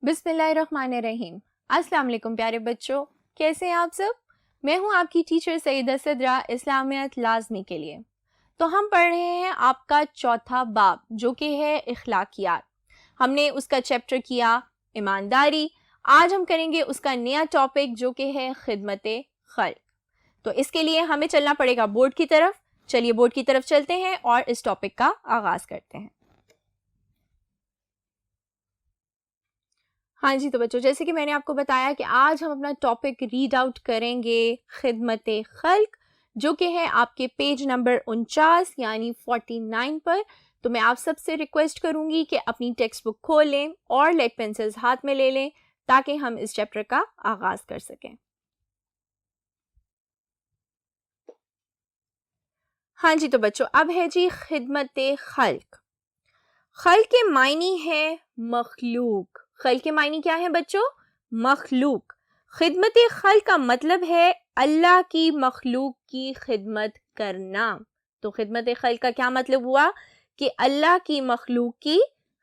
بسم اللہ الرحمن الرحیم۔ السلام علیکم پیارے بچوں، کیسے ہیں آپ سب؟ میں ہوں آپ کی ٹیچر سعیدہ صدرہ اسلامیت لازمی کے لیے۔ تو ہم پڑھ رہے ہیں آپ کا چوتھا باب جو کہ ہے اخلاقیات۔ ہم نے اس کا چیپٹر کیا ایمانداری۔ آج ہم کریں گے اس کا نیا ٹاپک جو کہ ہے خدمت خلق۔ تو اس کے لیے ہمیں چلنا پڑے گا بورڈ کی طرف۔ چلیے بورڈ کی طرف چلتے ہیں اور اس ٹاپک کا آغاز کرتے ہیں۔ ہاں جی، تو بچوں جیسے کہ میں نے آپ کو بتایا کہ آج ہم اپنا ٹاپک ریڈ آؤٹ کریں گے خدمت خلق، جو کہ ہے آپ کے پیج نمبر 49 یعنی 49 پر۔ تو میں آپ سب سے ریکویسٹ کروں گی کہ اپنی ٹیکسٹ بک کھول لیں اور لیڈ پینسلز ہاتھ میں لے لیں تاکہ ہم اس چیپٹر کا آغاز کر سکیں۔ ہاں جی، تو بچوں اب ہے جی خدمت خلق۔ خلق کے معنی ہے مخلوق۔ خلق کے معنی کیا ہے بچوں؟ مخلوق۔ خدمت خلق کا مطلب ہے اللہ کی مخلوق کی خدمت کرنا۔ تو خدمت خلق کا کیا مطلب ہوا؟ کہ اللہ کی مخلوق کی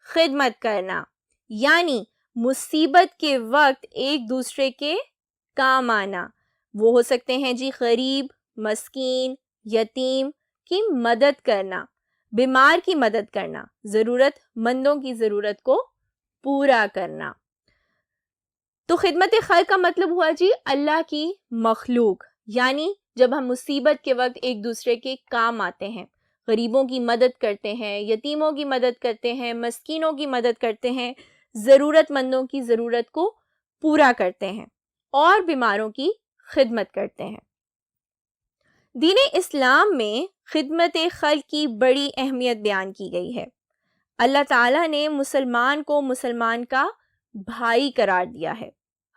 خدمت کرنا، یعنی مصیبت کے وقت ایک دوسرے کے کام آنا۔ وہ ہو سکتے ہیں جی غریب، مسکین، یتیم کی مدد کرنا، بیمار کی مدد کرنا، ضرورت مندوں کی ضرورت کو پورا کرنا۔ تو خدمت خلق کا مطلب ہوا جی اللہ کی مخلوق، یعنی جب ہم مصیبت کے وقت ایک دوسرے کے کام آتے ہیں، غریبوں کی مدد کرتے ہیں، یتیموں کی مدد کرتے ہیں، مسکینوں کی مدد کرتے ہیں، ضرورت مندوں کی ضرورت کو پورا کرتے ہیں اور بیماروں کی خدمت کرتے ہیں۔ دین اسلام میں خدمت خلق کی بڑی اہمیت بیان کی گئی ہے۔ اللہ تعالیٰ نے مسلمان کو مسلمان کا بھائی قرار دیا ہے۔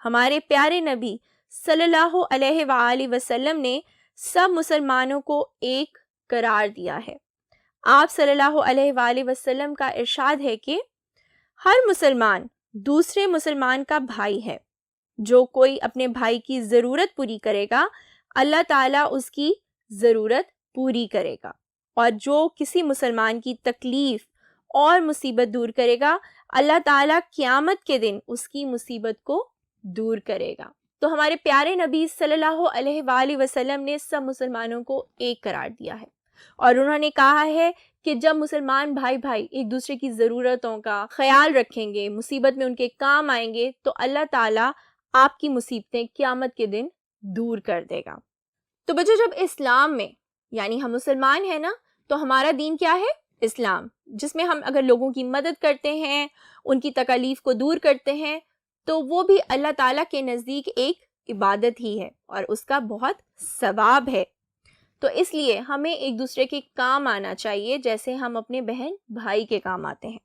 ہمارے پیارے نبی صلی اللہ علیہ وآلہ وسلم نے سب مسلمانوں کو ایک قرار دیا ہے۔ آپ صلی اللہ علیہ وآلہ وسلم کا ارشاد ہے کہ ہر مسلمان دوسرے مسلمان کا بھائی ہے۔ جو کوئی اپنے بھائی کی ضرورت پوری کرے گا، اللہ تعالیٰ اس کی ضرورت پوری کرے گا، اور جو کسی مسلمان کی تکلیف اور مصیبت دور کرے گا، اللہ تعالیٰ قیامت کے دن اس کی مصیبت کو دور کرے گا۔ تو ہمارے پیارے نبی صلی اللہ علیہ وآلہ وسلم نے سب مسلمانوں کو ایک قرار دیا ہے، اور انہوں نے کہا ہے کہ جب مسلمان بھائی ایک دوسرے کی ضرورتوں کا خیال رکھیں گے، مصیبت میں ان کے کام آئیں گے، تو اللہ تعالیٰ آپ کی مصیبتیں قیامت کے دن دور کر دے گا۔ تو بچوں جب اسلام میں، یعنی ہم مسلمان ہیں نا، تو ہمارا دین کیا ہے؟ اسلام، جس میں ہم اگر لوگوں کی مدد کرتے ہیں، ان کی تکالیف کو دور کرتے ہیں، تو وہ بھی اللہ تعالیٰ کے نزدیک ایک عبادت ہی ہے اور اس کا بہت ثواب ہے۔ تو اس لیے ہمیں ایک دوسرے کے کام آنا چاہیے جیسے ہم اپنے بہن بھائی کے کام آتے ہیں۔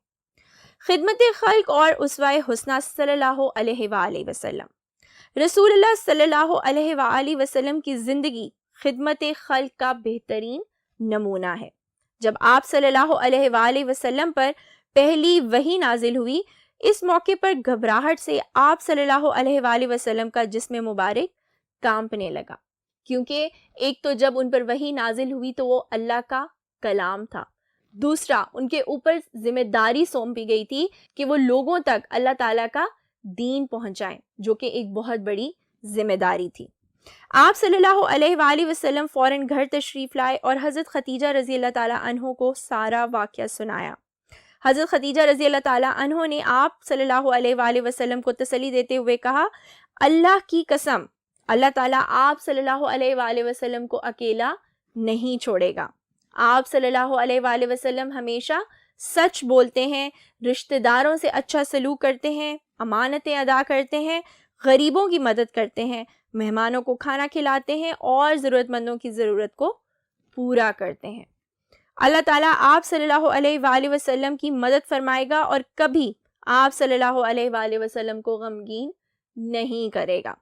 خدمت خلق اور اسوہ حسنہ صلی اللہ علیہ وآلہ وسلم۔ رسول اللہ صلی اللہ علیہ وآلہ وسلم کی زندگی خدمت خلق کا بہترین نمونہ ہے۔ جب آپ صلی اللہ علیہ وآلہ وسلم پر پہلی وحی نازل ہوئی، اس موقع پر گھبراہٹ سے آپ صلی اللہ علیہ وآلہ وسلم کا جسم مبارک کانپنے لگا، کیونکہ ایک تو جب ان پر وحی نازل ہوئی تو وہ اللہ کا کلام تھا، دوسرا ان کے اوپر ذمہ داری سونپی گئی تھی کہ وہ لوگوں تک اللہ تعالیٰ کا دین پہنچائیں، جو کہ ایک بہت بڑی ذمہ داری تھی۔ آپ صلی اللہ علیہ وآلہ وسلم فوراً گھر تشریف لائے اور حضرت خدیجہ رضی اللہ تعالیٰ عنہ کو سارا واقعہ سنایا۔ حضرت خدیجہ رضی اللہ تعالیٰ عنہ نے آپ صلی اللہ علیہ وآلہ وسلم کو تسلی دیتے ہوئے کہا، اللہ کی قسم، اللہ تعالیٰ آپ صلی اللہ علیہ وآلہ وسلم کو اکیلا نہیں چھوڑے گا۔ آپ صلی اللہ علیہ وآلہ وسلم ہمیشہ سچ بولتے ہیں، رشتہ داروں سے اچھا سلوک کرتے ہیں، امانتیں ادا کرتے ہیں، غریبوں کی مدد کرتے ہیں، مہمانوں کو کھانا کھلاتے ہیں اور ضرورت مندوں کی ضرورت کو پورا کرتے ہیں۔ اللہ تعالیٰ آپ صلی اللہ علیہ وآلہ وسلم کی مدد فرمائے گا اور کبھی آپ صلی اللہ علیہ وآلہ وسلم کو غمگین نہیں کرے گا۔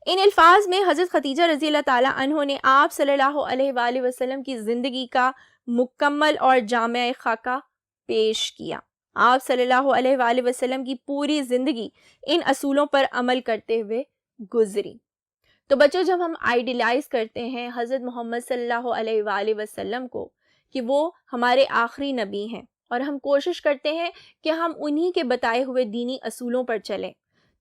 ان الفاظ میں حضرت خدیجہ رضی اللہ تعالیٰ عنہ نے آپ صلی اللہ علیہ وآلہ وسلم کی زندگی کا مکمل اور جامع خاکہ پیش کیا۔ آپ صلی اللہ علیہ وآلہ وسلم کی پوری زندگی ان اصولوں پر عمل کرتے ہوئے گزری۔ تو بچوں جب ہم آئیڈیلائز کرتے ہیں حضرت محمد صلی اللہ علیہ وآلہ وسلم کو کہ وہ ہمارے آخری نبی ہیں اور ہم کوشش کرتے ہیں کہ ہم انہی کے بتائے ہوئے دینی اصولوں پر چلیں،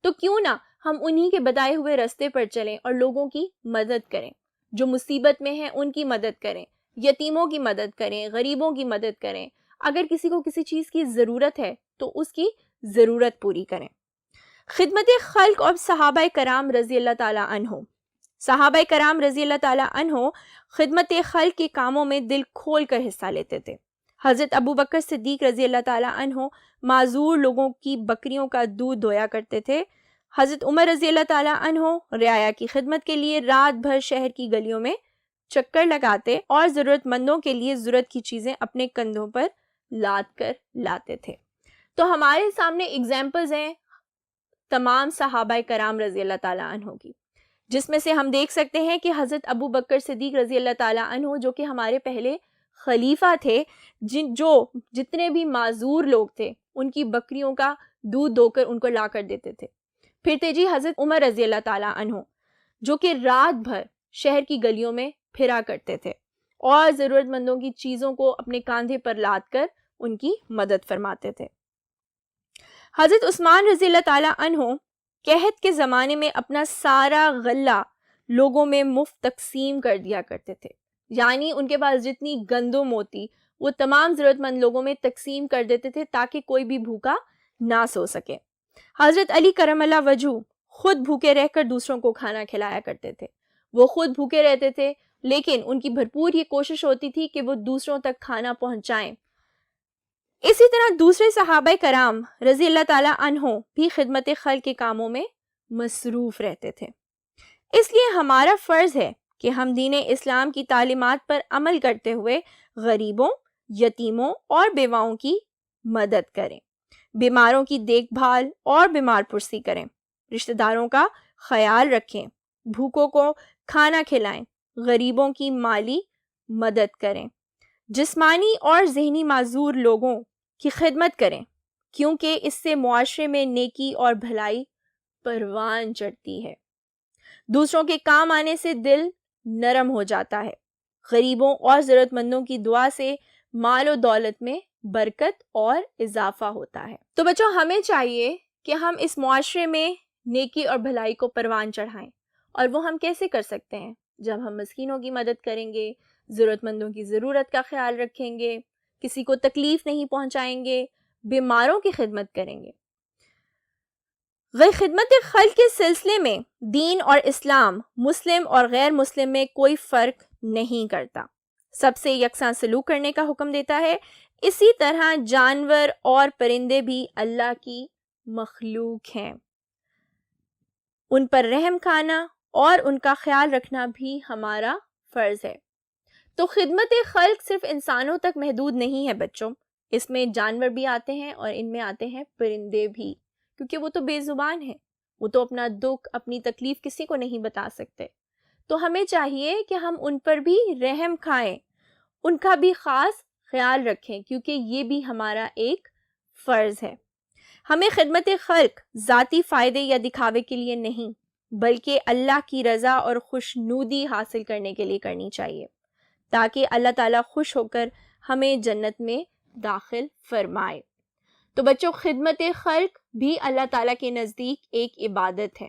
تو کیوں نہ ہم انہی کے بتائے ہوئے راستے پر چلیں اور لوگوں کی مدد کریں، جو مصیبت میں ہیں ان کی مدد کریں، یتیموں کی مدد کریں، غریبوں کی مدد کریں، اگر کسی کو کسی چیز کی ضرورت ہے تو اس کی ضرورت پوری کریں۔ خدمت خلق اور صحابہ کرام رضی اللہ تعالیٰ عنہ، صحابہ کرام رضی اللہ تعالیٰ عنہ خدمت خلق کے کاموں میں دل کھول کر حصہ لیتے تھے۔ حضرت ابو بکر صدیق رضی اللہ تعالیٰ عنہ معذور لوگوں کی بکریوں کا دودھ دھویا کرتے تھے۔ حضرت عمر رضی اللہ تعالیٰ عنہ رعایا کی خدمت کے لیے رات بھر شہر کی گلیوں میں چکر لگاتے اور ضرورت مندوں کے لیے ضرورت کی چیزیں اپنے کندھوں پر لاد کر لاتے تھے۔ تو ہمارے سامنے اگزامپلز ہیں تمام صحابہ کرام رضی اللہ تعالیٰ عنہ کی، جس میں سے ہم دیکھ سکتے ہیں کہ حضرت ابو بکر صدیق رضی اللہ تعالیٰ عنہ جو کہ ہمارے پہلے خلیفہ تھے، جو جتنے بھی معذور لوگ تھے ان کی بکریوں کا دودھ دو کر ان کو لا کر دیتے تھے۔ پھر تھے جی حضرت عمر رضی اللہ تعالیٰ عنہ جو کہ رات بھر شہر کی گلیوں میں پھرا کرتے تھے اور ضرورت مندوں کی چیزوں کو اپنے کاندھے پر لاد کر ان کی مدد فرماتے تھے۔ حضرت عثمان رضی اللہ تعالیٰ عنہ قحط کے زمانے میں اپنا سارا غلہ لوگوں میں مفت تقسیم کر دیا کرتے تھے، یعنی ان کے پاس جتنی گندم ہوتی وہ تمام ضرورت مند لوگوں میں تقسیم کر دیتے تھے تاکہ کوئی بھی بھوکا نہ سو سکے۔ حضرت علی کرم اللہ وجہ خود بھوکے رہ کر دوسروں کو کھانا کھلایا کرتے تھے۔ وہ خود بھوکے رہتے تھے لیکن ان کی بھرپور یہ کوشش ہوتی تھی کہ وہ دوسروں تک کھانا پہنچائیں۔ اسی طرح دوسرے صحابہ کرام رضی اللہ تعالیٰ عنہ بھی خدمت خلق کے کاموں میں مصروف رہتے تھے۔ اس لیے ہمارا فرض ہے کہ ہم دین اسلام کی تعلیمات پر عمل کرتے ہوئے غریبوں، یتیموں اور بیواؤں کی مدد کریں، بیماروں کی دیکھ بھال اور بیمار پرسی کریں، رشتہ داروں کا خیال رکھیں، بھوکوں کو کھانا کھلائیں، غریبوں کی مالی مدد کریں، جسمانی اور ذہنی معذور لوگوں کی خدمت کریں، کیونکہ اس سے معاشرے میں نیکی اور بھلائی پروان چڑھتی ہے۔ دوسروں کے کام آنے سے دل نرم ہو جاتا ہے۔ غریبوں اور ضرورت مندوں کی دعا سے مال و دولت میں برکت اور اضافہ ہوتا ہے۔ تو بچوں ہمیں چاہیے کہ ہم اس معاشرے میں نیکی اور بھلائی کو پروان چڑھائیں، اور وہ ہم کیسے کر سکتے ہیں؟ جب ہم مسکینوں کی مدد کریں گے، ضرورت مندوں کی ضرورت کا خیال رکھیں گے، کسی کو تکلیف نہیں پہنچائیں گے، بیماروں کی خدمت کریں گے۔ خدمت خلق کے سلسلے میں دین اور اسلام مسلم اور غیر مسلم میں کوئی فرق نہیں کرتا، سب سے یکساں سلوک کرنے کا حکم دیتا ہے۔ اسی طرح جانور اور پرندے بھی اللہ کی مخلوق ہیں، ان پر رحم کھانا اور ان کا خیال رکھنا بھی ہمارا فرض ہے۔ تو خدمت خلق صرف انسانوں تک محدود نہیں ہے بچوں، اس میں جانور بھی آتے ہیں اور ان میں آتے ہیں پرندے بھی، کیونکہ وہ تو بے زبان ہیں، وہ تو اپنا دکھ اپنی تکلیف کسی کو نہیں بتا سکتے۔ تو ہمیں چاہیے کہ ہم ان پر بھی رحم کھائیں، ان کا بھی خاص خیال رکھیں، کیونکہ یہ بھی ہمارا ایک فرض ہے۔ ہمیں خدمت خلق ذاتی فائدے یا دکھاوے کے لیے نہیں بلکہ اللہ کی رضا اور خوشنودی حاصل کرنے کے لیے کرنی چاہیے، تاکہ اللہ تعالیٰ خوش ہو کر ہمیں جنت میں داخل فرمائے۔ تو بچوں خدمت خلق بھی اللہ تعالیٰ کے نزدیک ایک عبادت ہے۔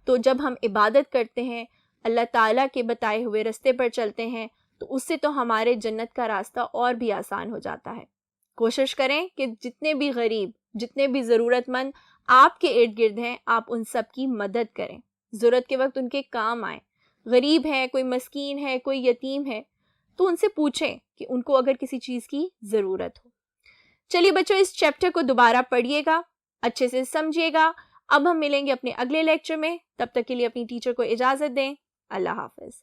تو جب ہم عبادت کرتے ہیں، اللہ تعالیٰ کے بتائے ہوئے راستے پر چلتے ہیں، تو اس سے تو ہمارے جنت کا راستہ اور بھی آسان ہو جاتا ہے۔ کوشش کریں کہ جتنے بھی غریب، جتنے بھی ضرورت مند آپ کے ارد گرد ہیں، آپ ان سب کی مدد کریں، ضرورت کے وقت ان کے کام آئیں۔ غریب ہے، کوئی مسکین ہے، کوئی یتیم ہے، تو ان سے پوچھیں کہ ان کو اگر کسی چیز کی ضرورت ہو۔ چلیے بچوں اس چیپٹر کو دوبارہ پڑھیے گا، اچھے سے سمجھیے گا۔ اب ہم ملیں گے اپنے اگلے لیکچر میں، تب تک کے لیے اپنی ٹیچر کو اجازت دیں۔ اللہ حافظ۔